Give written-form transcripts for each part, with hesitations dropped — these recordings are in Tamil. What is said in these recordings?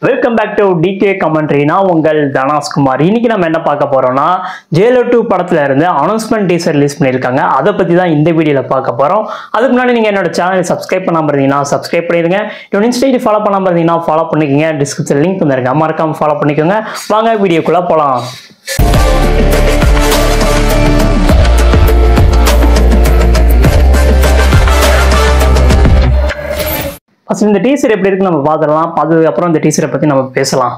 Welcome back to DK commentary. நான் உங்கள் தனாஸ்குமார். இன்னைக்கு நம்ம என்ன பார்க்க போறோம்னா, ஜெயிலர் 2 படத்துல இருந்து அனௌன்ஸ்மெண்ட் டீசர் ரிலீஸ் பண்ணியிருக்காங்க. அதை பத்தி தான் இந்த வீடியோல பார்க்க போறோம். அதுக்கு முன்னாடி நீங்க என்னோட சேனலை சப்ஸ்கிரைப் பண்ணாம இருந்தீங்கன்னா சப்ஸ்கிரைப் பண்ணிடுங்க. என்னோட இன்ஸ்டா ஃபாலோ பண்ணாம இருந்தீங்கன்னா ஃபாலோ பண்ணிக்கோங்க. டிஸ்கிரிப்ஷன் லிங்க் தந்திருக்கேன், மறக்காம ஃபாலோ பண்ணிக்கோங்க. வாங்க வீடியோக்குள்ள போலாம். ஃபர்ஸ்ட் இந்த டீசர் எப்படி இருக்குன்னு நம்ம பார்த்துடலாம். பார்த்ததுக்கப்புறம் இந்த டீசரை பற்றி நம்ம பேசலாம்.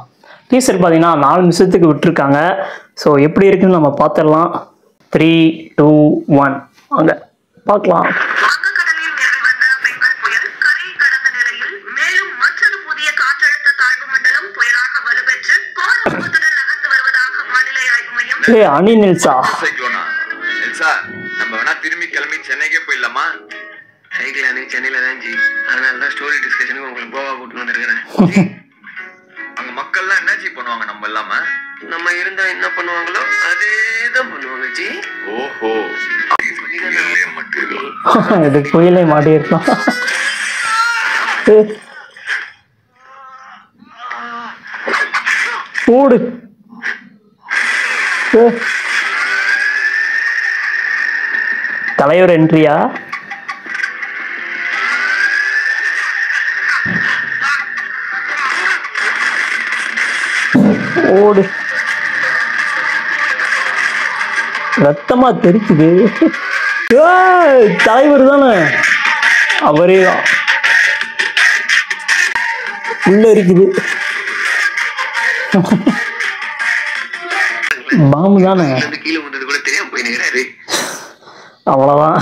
டீசர் பார்த்தீங்கன்னா 4 நிமிஷத்துக்கு விட்டுருக்காங்க. ஸோ எப்படி இருக்குன்னு நம்ம பார்த்துடலாம். 3, 2, 1 வாங்க பார்க்கலாம். அனி நில்சா நம்ம வேணா திரும்பி கிளம்பி சென்னைக்கே போயிடலாமா? சென்னையில தான் ஜி, அதனாலதான் ஸ்டோரி டிஸ்கஷனுக்கு உங்களுக்கு கோவா கூட்டு வந்திருக்கிறேன். அங்க மக்கள்லாம் என்ன ஜி பண்ணுவாங்க? நம்ம இல்லாம நம்ம இருந்தா என்ன பண்ணுவாங்களோ அதேதான் பண்ணுவாங்க ஜி. ஓஹோ, இது புயலே மாட்டி இருக்கலாம். ஓடு தலைவர் என்ட்ரியா? ஓடு, ரத்தமா தெரிக்குது. தலைவர் தானே, அவரே உள்ள இருக்குது. பாம்பு தானே, கீழே வந்தது கூட தெரியாம போயினுக்கிறாரு. அவ்வளவுதான்.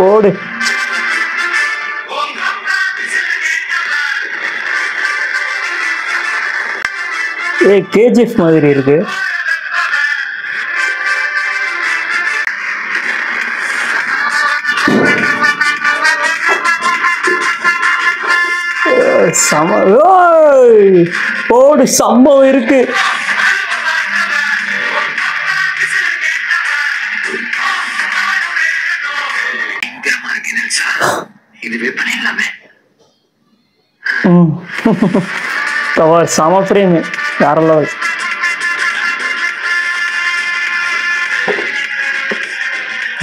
ஓடு. கேஜிஎஃப் மாதிரி இருக்கு. ஓடு, சம்பவம் இருக்கு. இதுவே பண்ணிடலாமே. சம ஃப்ரேம், வேற லெவல்.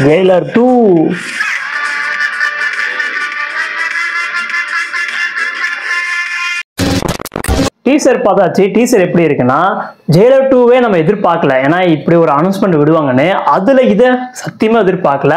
ஜெயிலர் 2 டீசர் பார்த்தாச்சு. டீசர் எப்படி இருக்குன்னா, ஜெயிலர் 2வே நம்ம எதிர்பார்க்கல. ஏன்னா இப்படி ஒரு அனௌன்ஸ்மெண்ட் விடுவாங்கன்னு அதுல இதை சத்தியமா எதிர்பார்க்கல.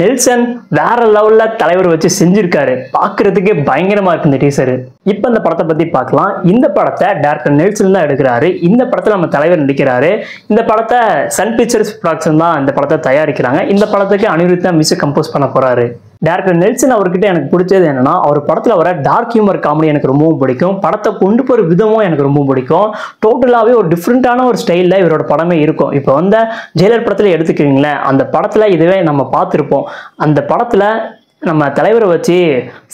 நெல்சன் வேற லெவல்ல தலைவர் வச்சு செஞ்சிருக்காரு. பாக்குறதுக்கே பயங்கரமா இருக்கு இந்த டீசர். இப்ப இந்த படத்தை பத்தி பார்க்கலாம். இந்த படத்தை டைரக்டர் நெல்சன் தான் எடுக்கிறாரு. இந்த படத்துல நம்ம தலைவர் நடிக்கிறாரு. இந்த படத்தை சன் பிக்சர்ஸ் ப்ரொடக்ஷன் தான் இந்த படத்தை தயாரிக்கிறாங்க. இந்த படத்துக்கு அனிருத் தான் மியூசிக் கம்போஸ் பண்ண போறாரு. டைரக்டர் நெல்சன் அவர்கிட்ட எனக்கு பிடிச்சது என்னன்னா, அவர் படத்துல வர டார்க் ஹியூமர் காமெடி எனக்கு ரொம்பவும் பிடிக்கும். படத்தை கொண்டு போற விதமும் எனக்கு ரொம்ப பிடிக்கும். டோட்டலாவே ஒரு டிஃப்ரெண்டான ஒரு ஸ்டைல்ல இவரோட படமே இருக்கும். இப்போ வந்து ஜெயிலர் படத்துல எடுத்துக்கிறீங்களேன், அந்த படத்துல இதுவே நம்ம பார்த்துருப்போம். அந்த படத்துல நம்ம தலைவரை வச்சு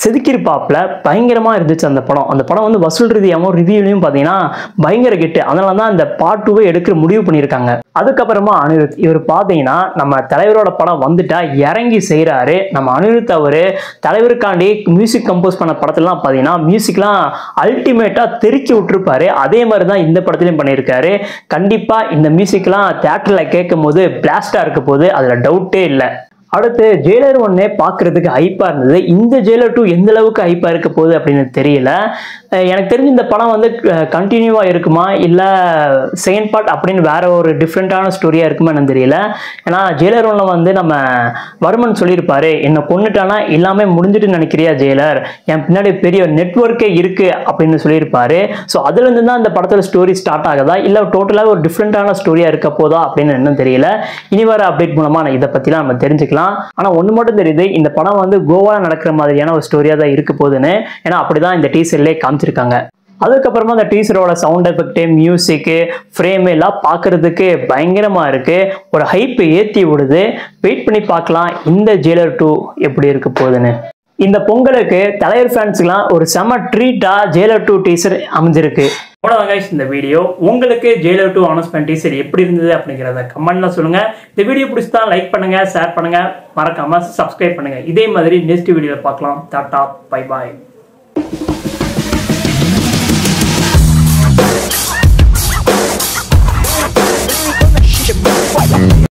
செதுக்கிருப்பாப்புல பயங்கரமா இருந்துச்சு அந்த படம். அந்த படம் வந்து வசூல் ரீதியாகவும் ரிவ்யூலையும் பார்த்தீங்கன்னா பயங்கர கெட்டு. அதனால தான் அந்த பார்ட் 2 எடுக்கிற முடிவு பண்ணியிருக்காங்க. அதுக்கப்புறமா அனிருத் இவர் பார்த்தீங்கன்னா நம்ம தலைவரோட படம் வந்துட்டா இறங்கி செய்கிறாரு. நம்ம அனிருத் அவரு தலைவருக்காண்டி மியூசிக் கம்போஸ் பண்ண படத்துலாம் பார்த்தீங்கன்னா மியூசிக்லாம் அல்டிமேட்டா தெருக்கி விட்டுருப்பாரு. அதே மாதிரி தான் இந்த படத்துலையும் பண்ணியிருக்காரு. கண்டிப்பா இந்த மியூசிக்லாம் தியேட்டர்ல கேட்கும் போது பிளாஸ்டா இருக்க போது, அதுல டவுட்டே இல்லை. அடுத்து ஜெயிலர் 1 பார்க்கறதுக்கு ஹைப்பா இருந்தது. இந்த ஜெயிலர் 2 எந்த அளவுக்கு ஹைப்பா இருக்க போகுது அப்படின்னு தெரியல. எனக்கு தெரிஞ்சு இந்த படம் வந்து கண்டினியூவா இருக்குமா இல்லை செகண்ட் பார்ட் அப்படின்னு வேற ஒரு டிஃப்ரெண்டான ஸ்டோரியா இருக்குமா என்னன்னு தெரியல. ஏன்னா ஜெயிலர் 1 வந்து நம்ம வருமன் சொல்லியிருப்பாரு, என்னை கொண்டுட்டானா எல்லாமே முடிஞ்சுட்டு நினைக்கிறியா ஜெயிலர், என் பின்னாடி பெரிய நெட்வொர்க்கே இருக்கு அப்படின்னு சொல்லியிருப்பாரு. ஸோ அதுல இருந்து தான் இந்த படத்துல ஸ்டோரி ஸ்டார்ட் ஆகுதா இல்லை டோட்டலாக ஒரு டிஃப்ரெண்டான ஸ்டோரியா இருக்க போதா அப்படின்னு என்னன்னு தெரியல. இனி வர அப்டேட் மூலமா இதை பத்திலாம் நம்ம தெரிஞ்சுக்கலாம். ஆனா ஒண்ணு மட்டும் தெரியுது, இந்த படம் வந்து கோவால நடக்கிற மாதிரியான ஒரு ஸ்டோரியா தான் இருக்க போகுதுன்னு. ஏன்னா அப்படிதான் இந்த டீசர்லயே காமிச்சிருக்காங்க. அதுக்கப்புறமா அந்த டீசரோட சவுண்ட் எஃபெக்ட், மியூசிக், ஃப்ரேம் எல்லாம் பார்க்கறதுக்கு பயங்கரமா இருக்கு. ஒரு ஹைப் ஏத்தி விடுது. வெயிட் பண்ணி பார்க்கலாம் இந்த ஜெயிலர் 2 எப்படி இருக்க போகுதுன்னு. இந்த பொங்கலுக்கு தலைவர் ஃபேன்ஸ்க்குலாம் ஒரு செம ட்ரீட்டா ஜெயிலர் 2 டீசர் அமைஞ்சிருக்கு. அவ்வளோதாங்க இந்த வீடியோ. உங்களுக்கு ஜெயிலர் 2 அனௌன்ஸ்மெண்ட் டீசர் எப்படி இருந்தது அப்படிங்கிறத கமெண்ட்ல சொல்லுங்க. இந்த வீடியோ பிடிச்சா லைக் பண்ணுங்க, ஷேர் பண்ணுங்க, மறக்காம சப்ஸ்கிரைப் பண்ணுங்க. இதே மாதிரி நெக்ஸ்ட் வீடியோவில் பார்க்கலாம். Tata, bye bye.